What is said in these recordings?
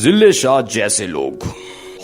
ज़िले शाह जैसे लोग।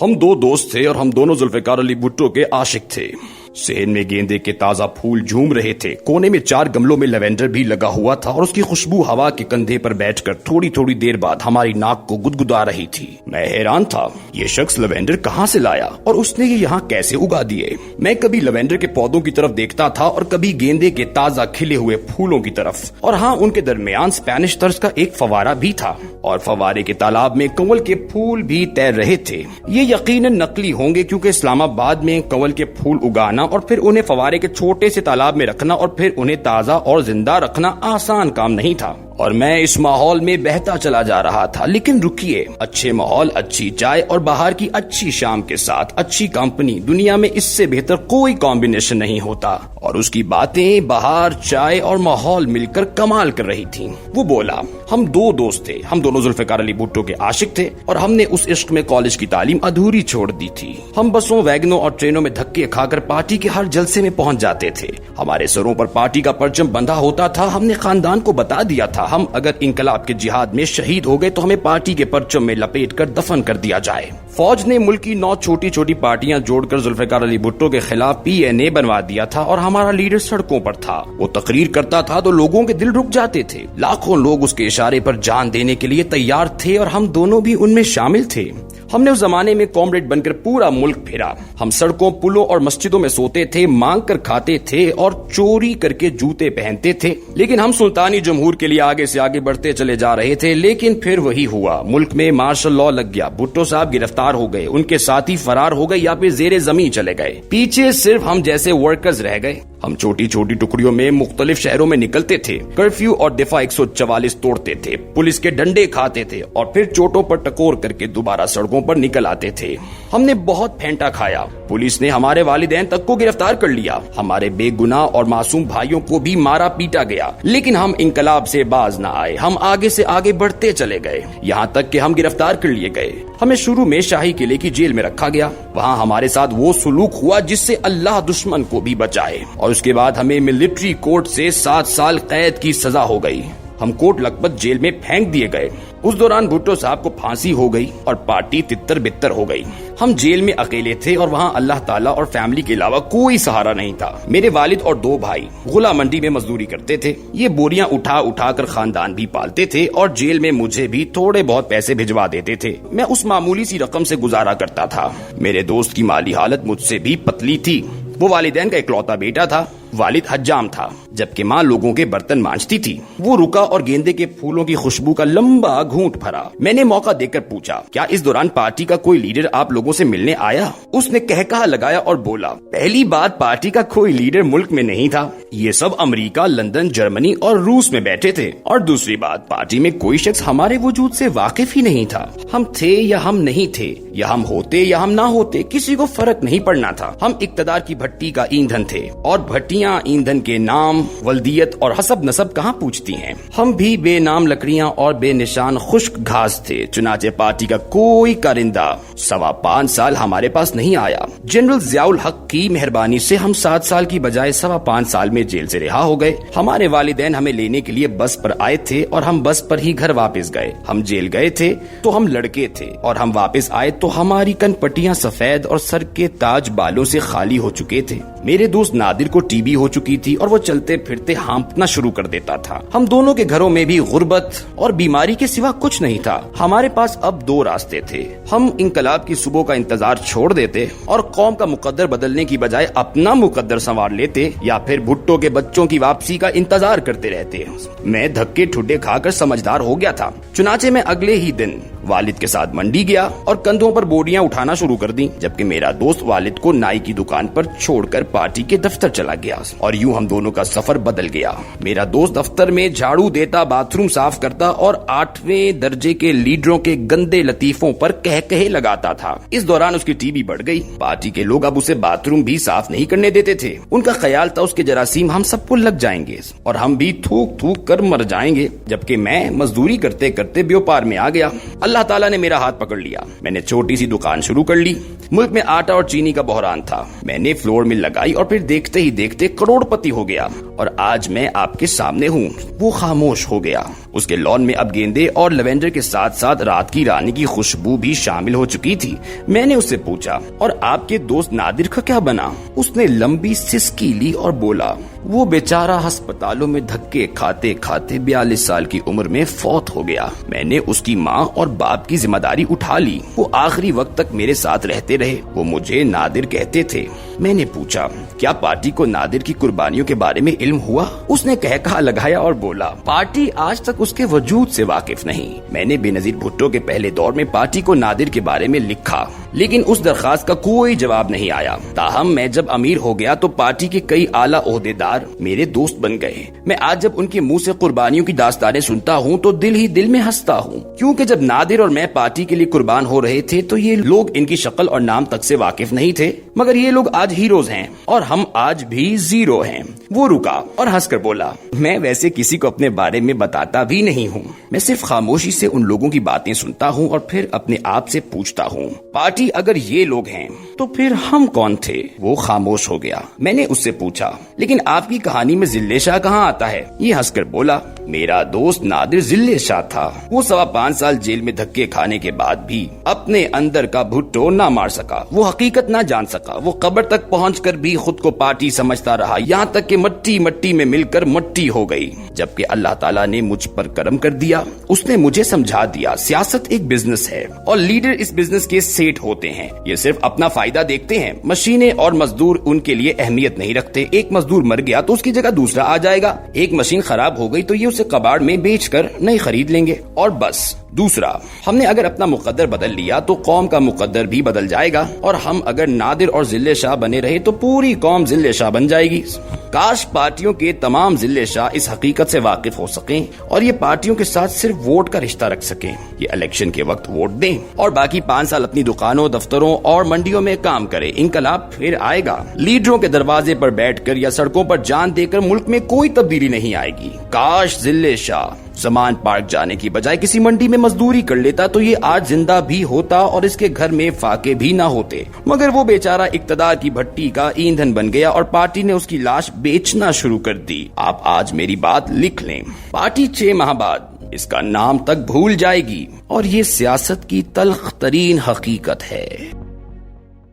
हम दो दोस्त थे और हम दोनों जुल्फ़िकार अली भुट्टो के आशिक थे। सहन में गेंदे के ताजा फूल झूम रहे थे। कोने में 4 गमलों में लेवेंडर भी लगा हुआ था और उसकी खुशबू हवा के कंधे पर बैठकर थोड़ी थोड़ी देर बाद हमारी नाक को गुदगुदा रही थी। मैं हैरान था, ये शख्स लेवेंडर कहाँ से लाया और उसने ये यहाँ कैसे उगा दिए। मैं कभी लेवेंडर के पौधों की तरफ देखता था और कभी गेंदे के ताजा खिले हुए फूलों की तरफ। और हाँ, उनके दरमियान स्पेनिश तर्ज का एक फवारा भी था और फवारे के तालाब में कंवल के फूल भी तैर रहे थे। ये यकीनन नकली होंगे, क्योंकि इस्लामाबाद में कंवल के फूल उगाना और फिर उन्हें फवारे के छोटे से तालाब में रखना और फिर उन्हें ताजा और जिंदा रखना आसान काम नहीं था। और मैं इस माहौल में बहता चला जा रहा था। लेकिन रुकिए, अच्छे माहौल, अच्छी चाय और बाहर की अच्छी शाम के साथ अच्छी कंपनी, दुनिया में इससे बेहतर कोई कॉम्बिनेशन नहीं होता। और उसकी बातें, बाहर, चाय और माहौल मिलकर कमाल कर रही थीं। वो बोला, हम दो दोस्त थे, हम दोनों जुल्फ़िकार अली भुट्टो के आशिक थे और हमने उस इश्क में कॉलेज की तालीम अधूरी छोड़ दी थी। हम बसों, वैगनों और ट्रेनों में धक्के खाकर पार्टी के हर जलसे में पहुंच जाते थे। हमारे सरों पर पार्टी का परचम बंधा होता था। हमने खानदान को बता दिया था, हम अगर इंकलाब के जिहाद में शहीद हो गए तो हमें पार्टी के परचम में लपेटकर दफन कर दिया जाए। फौज ने मुल्क की 9 छोटी छोटी पार्टियां जोड़कर जुल्फ़िकार अली भुट्टो के खिलाफ PNA बनवा दिया था और हमारा लीडर सड़कों पर था। वो तकरीर करता था तो लोगों के दिल रुक जाते थे। लाखों लोग उसके इशारे पर जान देने के लिए तैयार थे और हम दोनों भी उनमें शामिल थे। हमने उस जमाने में कॉमरेड बनकर पूरा मुल्क फिरा। हम सड़कों, पुलों और मस्जिदों में सोते थे, मांग कर खाते थे और चोरी करके जूते पहनते थे। लेकिन हम सुल्तानी जमहूर के लिए आगे से आगे बढ़ते चले जा रहे थे। लेकिन फिर वही हुआ, मुल्क में मार्शल लॉ लग गया। भुट्टो साहब गिरफ्तार हो गए, उनके साथी फरार हो गए या फिर जेरे जमीन चले गए। पीछे सिर्फ हम जैसे वर्कर्स रह गए। हम छोटी छोटी टुकड़ियों में मुख्तलिफ शहरों में निकलते थे, कर्फ्यू और दिफा 144 तोड़ते थे, पुलिस के डंडे खाते थे और फिर चोटों पर टकोर करके दोबारा सड़कों पर निकल आते थे। हमने बहुत फेंटा खाया। पुलिस ने हमारे वालिदैन तक को गिरफ्तार कर लिया। हमारे बेगुनाह और मासूम भाइयों को भी मारा पीटा गया। लेकिन हम इंकलाब से बाज न आए। हम आगे से आगे बढ़ते चले गए, यहाँ तक कि हम गिरफ्तार कर लिए गए। हमें शुरू में शाही किले की जेल में रखा गया। वहाँ हमारे साथ वो सुलूक हुआ जिससे अल्लाह दुश्मन को भी बचाए। और उसके बाद हमें मिलिट्री कोर्ट से 7 साल कैद की सजा हो गई। हम कोट लखपत जेल में फेंक दिए गए। उस दौरान भुट्टो साहब को फांसी हो गई और पार्टी तितर बितर हो गई। हम जेल में अकेले थे और वहाँ अल्लाह ताला और फैमिली के अलावा कोई सहारा नहीं था। मेरे वालिद और 2 भाई गुला मंडी में मजदूरी करते थे। ये बोरियां उठा उठा कर खानदान भी पालते थे और जेल में मुझे भी थोड़े बहुत पैसे भिजवा देते थे। मैं उस मामूली सी रकम से गुजारा करता था। मेरे दोस्त की माली हालत मुझसे भी पतली थी। वो वालिदैन का इकलौता बेटा था। वालिद हज्जाम था, जबकि माँ लोगों के बर्तन मांजती थी। वो रुका और गेंदे के फूलों की खुशबू का लंबा घूंट भरा। मैंने मौका देकर पूछा, क्या इस दौरान पार्टी का कोई लीडर आप लोगों से मिलने आया? उसने कहकहा लगाया और बोला, पहली बात, पार्टी का कोई लीडर मुल्क में नहीं था। ये सब अमेरिका, लंदन, जर्मनी और रूस में बैठे थे। और दूसरी बात, पार्टी में कोई शख्स हमारे वजूद से वाकिफ ही नहीं था। हम थे या हम नहीं थे, या हम होते या हम ना होते, किसी को फर्क नहीं पड़ना था। हम इक्तदार की भट्टी का ईंधन थे और भट्टियां ईंधन के नाम, वल्दियत और हसब नसब कहाँ पूछती हैं। हम भी बेनाम लकड़ियां और बेनिशान खुश्क घास थे। चुनाचे पार्टी का कोई कारिंदा 5.25 साल हमारे पास नहीं आया। जनरल जियाउल हक की मेहरबानी से हम 7 साल की बजाय 5.25 साल में जेल से रिहा हो गए। हमारे वालिदैन हमें लेने के लिए बस पर आए थे और हम बस पर ही घर वापस गए। हम जेल गए थे तो हम लड़के थे और हम वापस आए तो हमारी कनपटियां सफेद और सर के ताज बालों से खाली हो चुके थे। मेरे दोस्त नादिर को टीबी हो चुकी थी और वो चलते फिरते हाँफना शुरू कर देता था। हम दोनों के घरों में भी गुर्बत और बीमारी के सिवा कुछ नहीं था। हमारे पास अब 2 रास्ते थे। हम इंकलाब की सुबह का इंतजार छोड़ देते और कौम का मुकद्दर बदलने की बजाय अपना मुकद्दर संवार लेते, या फिर भुट्टो के बच्चों की वापसी का इंतजार करते रहते। मैं धक्के ठुड्डे खाकर समझदार हो गया था। चुनाचे मैं अगले ही दिन वालिद के साथ मंडी गया और कंधों पर बोरियां उठाना शुरू कर दी, जबकि मेरा दोस्त वालिद को नाई की दुकान पर छोड़कर पार्टी के दफ्तर चला गया। और यूं हम दोनों का सफर बदल गया। मेरा दोस्त दफ्तर में झाड़ू देता, बाथरूम साफ करता और 8वें दर्जे के लीडरों के गंदे लतीफों पर कहे लगाता था। इस दौरान उसकी टीबी बढ़ गई। पार्टी के लोग अब उसे बाथरूम भी साफ नहीं करने देते थे। उनका ख्याल था उसके जरासीम हम सबको लग जाएंगे और हम भी थूक थूक कर मर जाएंगे। जबकि मैं मजदूरी करते करते व्यापार में आ गया। अल्लाह ताला ने मेरा हाथ पकड़ लिया। मैंने छोटी सी दुकान शुरू कर ली। मुल्क में आटा और चीनी का बहरान था। मैंने फ्लोर मिल लगाई और फिर देखते ही देखते करोड़पति हो गया और आज मैं आपके सामने हूँ। वो खामोश हो गया। उसके लॉन में अब गेंदे और लेवेंडर के साथ साथ रात की रानी की खुशबू भी शामिल हो चुकी थी। मैंने उससे पूछा, और आपके दोस्त नादिर का क्या बना? उसने लंबी सिसकी ली और बोला, वो बेचारा अस्पतालों में धक्के खाते खाते 42 साल की उम्र में फौत हो गया। मैंने उसकी माँ और बाप की जिम्मेदारी उठा ली। वो आखिरी वक्त तक मेरे साथ रहते रहे। वो मुझे नादिर कहते थे। मैंने पूछा, क्या पार्टी को नादिर की कुर्बानियों के बारे में इल्म हुआ? उसने कहका लगाया और बोला, पार्टी आज तक उसके वजूद से वाकिफ नहीं। मैंने बेनजीर भुट्टो के पहले दौर में पार्टी को नादिर के बारे में लिखा, लेकिन उस दरखास्त का कोई जवाब नहीं आया। ताहम मैं जब अमीर हो गया तो पार्टी के कई आला ओहदेदार मेरे दोस्त बन गए। मैं आज जब उनके मुंह से कुर्बानियों की दास्तानें सुनता हूँ तो दिल ही दिल में हंसता हूँ, क्योंकि जब नादिर और मैं पार्टी के लिए कुर्बान हो रहे थे तो ये लोग इनकी शक्ल और नाम तक से वाकिफ नहीं थे, मगर ये लोग आज हीरोज हैं और हम आज भी जीरो हैं। वो रुका और हंसकर बोला, मैं वैसे किसी को अपने बारे में बताता भी नहीं हूँ। मैं सिर्फ खामोशी से उन लोगों की बातें सुनता हूँ और फिर अपने आप से पूछता हूँ, पार्टी अगर ये लोग हैं तो फिर हम कौन थे? वो खामोश हो गया। मैंने उससे पूछा, लेकिन आपकी कहानी में जिल्ले शाह कहाँ आता है? ये हंसकर बोला, मेरा दोस्त नादिर जिल्ले शाह था। वो 5.25 साल जेल में धक्के खाने के बाद भी अपने अंदर का भुट्टो ना मार सका। वो हकीकत ना जान सका। वो कब्र तक पहुंचकर भी खुद को पार्टी समझता रहा, यहाँ तक कि मट्टी मट्टी में मिलकर मट्टी हो गई। जबकि अल्लाह ताला ने मुझ पर करम कर दिया। उसने मुझे समझा दिया, सियासत एक बिजनेस है और लीडर इस बिजनेस के सेठ होते हैं। ये सिर्फ अपना फायदा देखते हैं। मशीनें और मजदूर उनके लिए अहमियत नहीं रखते। एक मजदूर मर गया तो उसकी जगह दूसरा आ जाएगा। एक मशीन खराब हो गई तो ये उसे कबाड़ में बेचकर नई खरीद लेंगे और बस। दूसरा, हमने अगर अपना मुकद्दर बदल लिया तो कौम का मुकद्दर भी बदल जाएगा और हम अगर नादिर और जिल्ले शाह बने रहे तो पूरी कौम जिल्ले शाह बन जाएगी। काश पार्टियों के तमाम जिल्ले शाह इस हकीकत से वाकिफ हो सकें और ये पार्टियों के साथ सिर्फ वोट का रिश्ता रख सकें। ये इलेक्शन के वक्त वोट दें और बाकी 5 साल अपनी दुकानों, दफ्तरों और मंडियों में काम करें। इनकलाब फिर आएगा। लीडरों के दरवाजे पर बैठकर या सड़कों पर जान देकर मुल्क में कोई तब्दीली नहीं आएगी। काश जिल्ले शाह जमान पार्क जाने की बजाय किसी मंडी में मजदूरी कर लेता तो ये आज जिंदा भी होता और इसके घर में फाके भी ना होते, मगर वो बेचारा इक्तदार की भट्टी का ईंधन बन गया और पार्टी ने उसकी लाश बेचना शुरू कर दी। आप आज मेरी बात लिख लें, पार्टी 6 माह बाद इसका नाम तक भूल जाएगी और ये सियासत की तल्ख तरीन हकीकत है।